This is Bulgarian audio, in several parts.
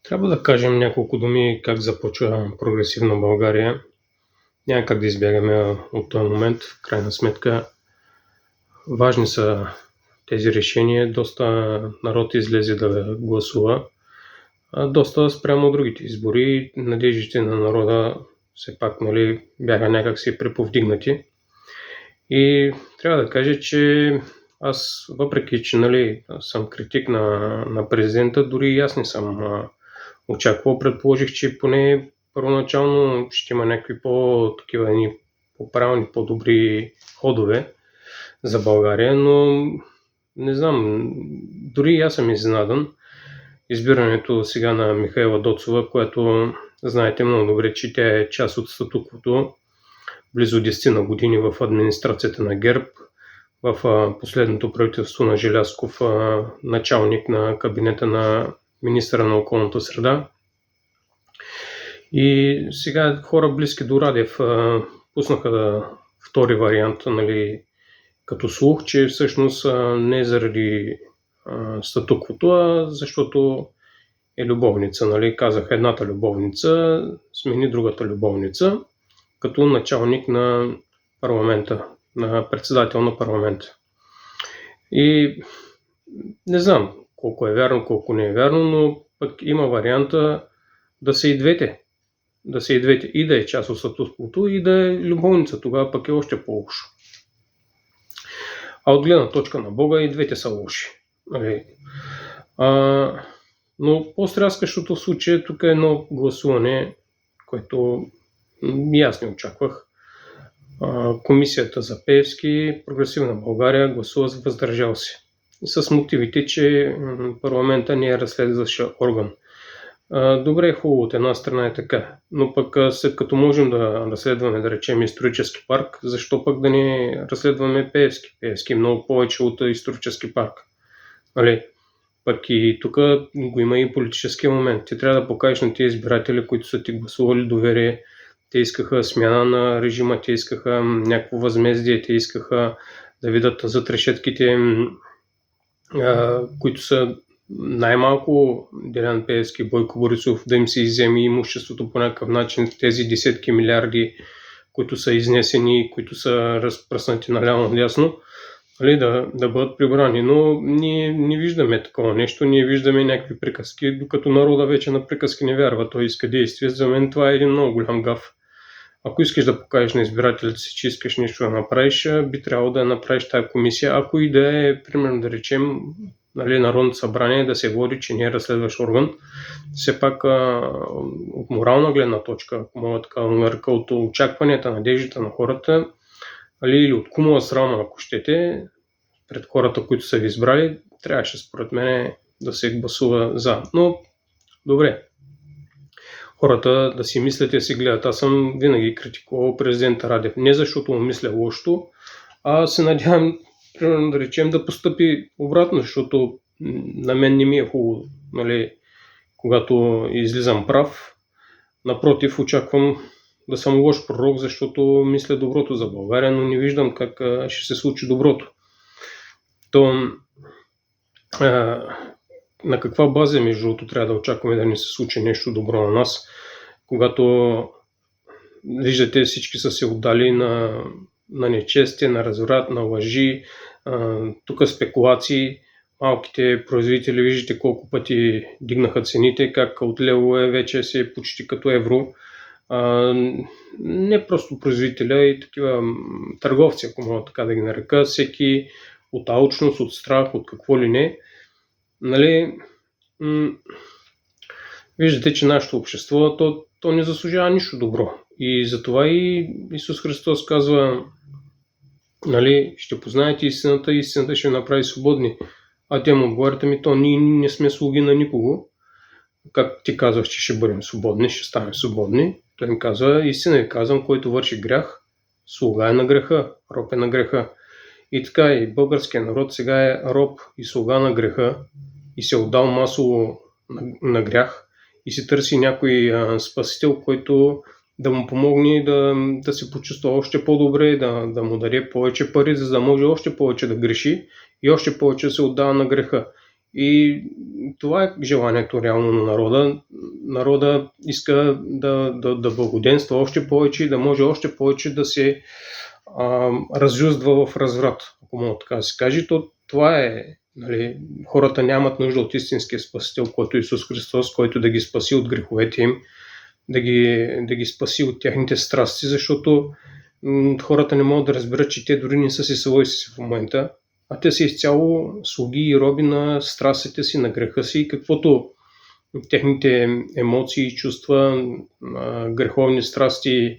Трябва да кажем няколко думи как започва прогресивна България. Няма как да избягаме от този момент. В крайна сметка важни са тези решения. Доста народ излезе да гласува. Доста спрямо другите избори. Надеждите на народа все пак бяха някакси преповдигнати. И трябва да кажа, че аз, въпреки че съм критик на президента, дори и аз не съм очаквал. Предположих, че поне първоначално ще има някакви по-правилни, по-добри ходове за България, но не знам, дори и аз съм изненадан. Избирането сега на Михаела Доцова, която знаете много добре, че тя е част от статуквото близо 10 на години в администрацията на ГЕРБ, в последното правителство на Желязков, началник на кабинета на министъра на околната среда. И сега хора близки до Радев пуснаха втори вариант, като слух, че всъщност не заради статуквото, а защото е любовница. Казах едната любовница, смени другата любовница, като началник на парламента, на председател на парламента. И не знам колко е вярно, колко не е вярно, но пък има варианта да са и двете. Да са и двете. И да е част от статуквото, и да е любовница. Тогава пък е още по-лошо. А от гледна точка на Бога и двете са лоши. Но по-стряскащото в случая тук е едно гласуване, което и аз не очаквах. Комисията за Пеевски, Прогресивна България гласува с въздържал се. И с мотивите, че парламента не е разследващ орган. Добре, хубаво, от една страна е така, но пък след като можем да разследваме, да речем, исторически парк, защо пък да не разследваме Пеевски? Пеевски е много повече от исторически парк. Пък и тук го има и политически момент. Ти трябва да покажеш на тези избиратели, които са ти гласували доверие. Те искаха смяна на режима, те искаха някакво възмездие, те искаха да видят зад решетките, които са най-малко Делян Пеевски, Бойко Борисов, да им се изземе имуществото по някакъв начин, тези десетки милиарди, които са изнесени, които са разпръснати наляво-надясно, да бъдат прибрани. Но ние не виждаме такова нещо, ние виждаме някакви приказки, докато народа вече на приказки не вярва, той иска действие. За мен това е един много голям гаф. Ако искаш да покажеш на избирателите си, че искаш нещо да направиш, би трябвало да направиш тази комисия, ако и да е, примерно да речем, Народното събрание да се води, че не е разследващ орган. Все пак от морална гледна точка, ако мога така да нарека, от очакванията, надеждата на хората, или от кумова срама, ако щете, пред хората, които са ви избрали, трябваше според мен да се гласува за. Но добре, хората да си мислят и да си гледат. Аз съм винаги критикувал президента Радев. Не защото му мисля лошото, а се надявам, примерно да речем, да постъпи обратно, защото на мен не ми е хубаво, когато излизам прав. Напротив, очаквам да съм лош пророк, защото мисля доброто за България, но не виждам как ще се случи доброто. На каква база, между другото, трябва да очакваме да ни се случи нещо добро на нас, когато виждате, всички са се отдали на нечестие, на разврат, на лъжи, тук спекулации. Малките производители, виждате колко пъти дигнаха цените, как от лево е вече си е почти като евро. Не просто производителя, и такива търговци, ако мога така да ги нарека, всеки от алчност, от страх, от какво ли не. Виждате, че нашето общество, то не заслужава нищо добро. И затова и Исус Христос казва, ще познаете истината, истината ще направи свободни. А те му отговарят, то ние не сме слуги на никого. Как ти казваш, че ще бъдем свободни, ще станем свободни. Той им казва, истина ви казвам, който върши грях, слуга е на греха, роб е на греха. И така и българският народ сега е роб и слуга на греха и се е отдал масово на грях и се търси някой спасител, който да му помогне да се почувства още по-добре, да му даде повече пари, за да може още повече да греши и още повече да се отдава на греха. И това е желанието реално на народа. народа иска да благоденства още повече и да може още повече да се разюзва в разврат, ако мога така да се каже. Това е, нали, хората нямат нужда от истинския спасител, който е Исус Христос, който да ги спаси от греховете им, да ги спаси от тяхните страсти, защото хората не могат да разберат, че те дори не са си свойски в момента, а те са изцяло слуги и роби на страстите си, на греха си, и каквото техните емоции, чувства, греховни страсти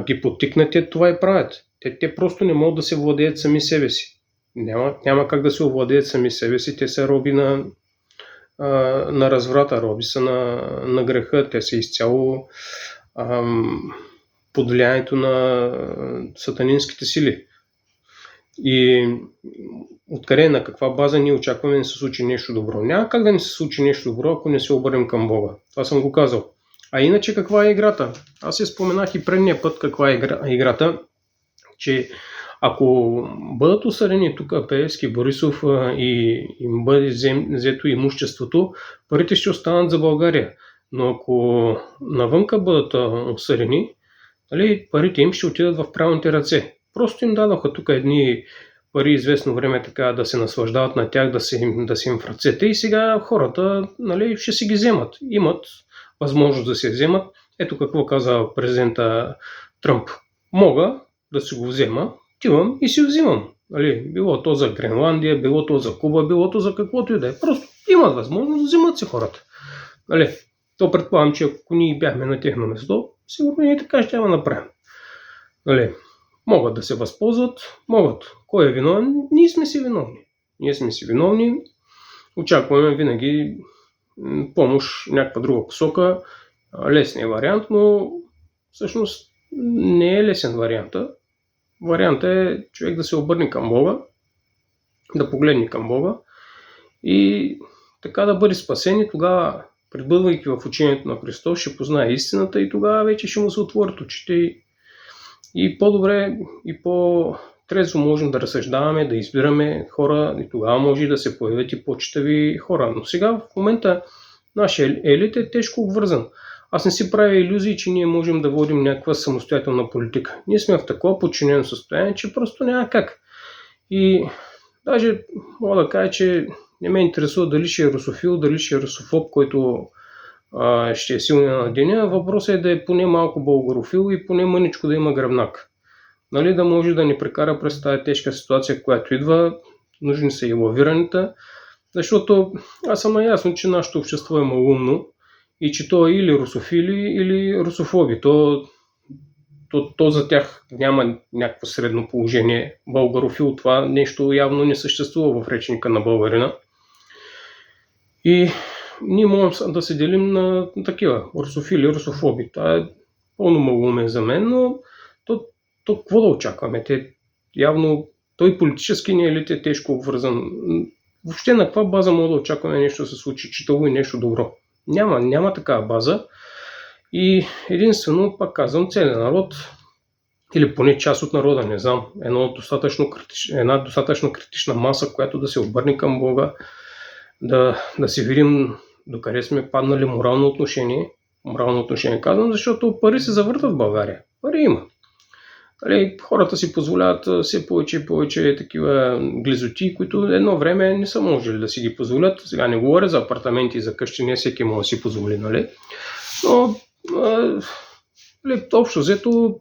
ги потикнат, това и правят. Те просто не могат да се владеят сами себе си. Няма как да се овладеят сами себе си. Те са роби на разврата, роби са на греха. Те са изцяло под влиянието на сатанинските сили. И откъде, на каква база ние очакваме да се случи нещо добро? Няма как да не се случи нещо добро, ако не се обърнем към Бога. Това съм го казал. А иначе каква е играта? Аз я споменах и предния път каква е играта, че ако бъдат осъдени тук Пеевски, Борисов и им бъде взето имуществото, парите ще останат за България. Но ако навънка бъдат осъдени, парите им ще отидат в правилните ръце. Просто им дадоха тук едни пари известно време така да се наслаждават на тях, да са им в ръцете, и сега хората ще си ги вземат. Имат възможност да се вземат. Ето какво каза президента Тръмп. Мога да си го взема, отивам и си го взимам. Било то за Гренландия, било то за Куба, било то за каквото и да е. Просто имат възможност да вземат си хората. То предполагам, че ако ние бяхме на техно место, сигурно и така ще направим. Могат да се възползват, могат. Кой е виновен? Ние сме си виновни. Очакваме винаги помощ в някаква друга посока. Лесният вариант, но всъщност не е лесен варианта. Вариантът е човек да се обърне към Бога, да погледне към Бога и така да бъде спасен, и тогава, пребъдвайки в учението на Христос, ще познае истината и тогава вече ще му се отворят очите и по-добре и по-трезво можем да разсъждаваме, да избираме хора, и тогава може да се появят и по-читави хора. Но сега в момента нашия елит е тежко обвързан. Аз не си правя илюзии, че ние можем да водим някаква самостоятелна политика. Ние сме в такова подчинено състояние, че просто няма как. И даже мога да кажа, че не ме интересува дали ще е русофил, дали ще е русофоб, който ще е силен на деня. Въпросът е да е поне малко българофил и поне мъничко да има гръбнак. Да може да ни прекара през тази тежка ситуация, която идва. Нужни са и лавираните, защото аз съм наясно, че нашето общество е малумно и че то е или русофили, или русофоби. То за тях няма някакво средно положение. Българофил, това нещо явно не съществува в речника на българина. И ние можем да се делим на такива русофили, русофоби. Това е пълно малумен за мен, но то какво да очакваме? Явно той политически ни елит е тежко обвързан. Въобще на каква база може да очакваме нещо да се случи читаво и нещо добро? Няма такава база. И единствено, пак казвам, целият народ, или поне част от народа, не знам, една достатъчно критична маса, която да се обърне към Бога, да се видим докъде сме паднали морално отношение. Морално отношение казвам, защото пари се завъртат в България. Пари има. Хората си позволяват все повече и повече такива глизоти, които едно време не са можели да си ги позволят. Сега не говоря за апартаменти и за къщи, не всеки може да си позволи, Но общо взето,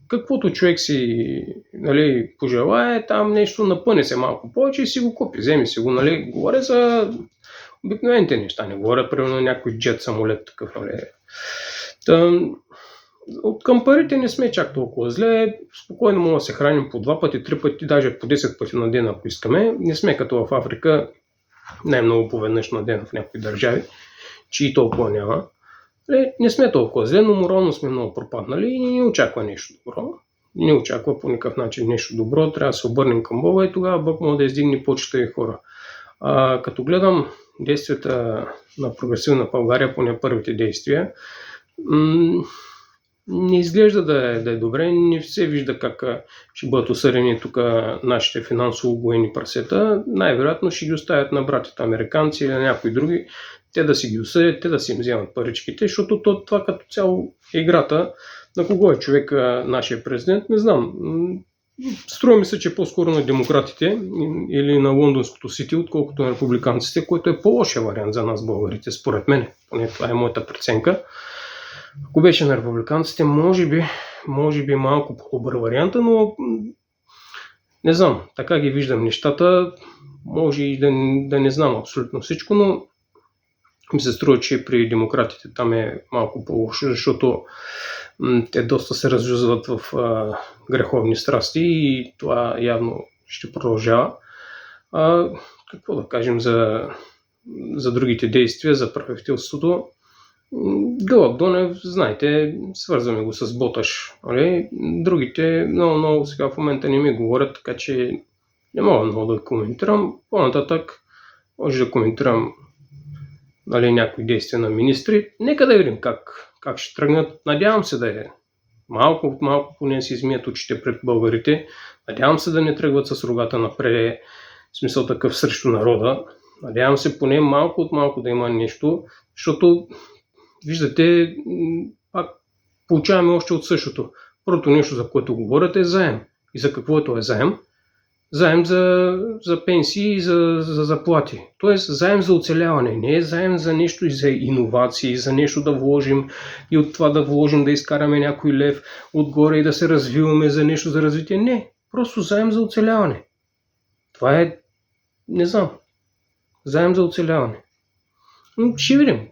каквото човек си пожелае, там нещо напъне се малко повече и си го купи. Вземи си го, Говоря за обикновените неща, не говоря примерно някой джет самолет такъв, От към парите не сме чак толкова зле, спокойно може да се храним по 2 пъти, 3 пъти, даже по 10 пъти на ден, ако искаме. Не сме като в Африка, най-много поведнъж на ден в някои държави, че и толкова няма. Не сме толкова зле, но морално сме много пропаднали и не очаква нещо добро. Не очаква по никакъв начин нещо добро, трябва да се обърнем към Бога и тогава Бог може да издигне по-читави хора. Като гледам действията на прогресивна България, поне първите действия, не изглежда да е добре, не се вижда как ще бъдат осъдени тук нашите финансово-военни прасета. Най-вероятно ще ги оставят на братята американци или на някои други, те да си ги осъдят, те да си им вземат паричките, защото това като цяло е играта. На кого е човек нашия президент, не знам. Струва ми се, че по-скоро на демократите или на лондонското Сити, отколкото на републиканците, което е по-лошия вариант за нас, българите, според мен. Поне това е моята преценка. Ако беше на републиканците, може би малко по-добър варианта, но не знам, така ги виждам нещата. Може и да не знам абсолютно всичко, но ми се струва, че при демократите там е малко по-лошо, защото те доста се разжузват в греховни страсти и това явно ще продължава. Какво да кажем за другите действия, за правителството? Гълъб Донев, знаете, свързваме го с Боташ. Другите много сега в момента не ми говорят, така че не мога много да коментирам. По-нататък може да коментирам някои действия на министри. Нека да видим как ще тръгнат. Надявам се да е малко от малко, поне си измият очите пред българите. Надявам се да не тръгват с рогата напред, в смисъл такъв срещу народа. Надявам се поне малко от малко да има нещо, защото виждате, пак получаваме още от същото. Първото нещо, за което говорят, е заем. И за какво е заем? Заем за пенсии и за заплати. Тоест заем за оцеляване. Не е заем за нещо и за иновации, за нещо да вложим и от това да вложим да изкараме някой лев отгоре и да се развиваме за нещо за развитие. Не, просто заем за оцеляване. Това е, не знам, заем за оцеляване. Ще видим.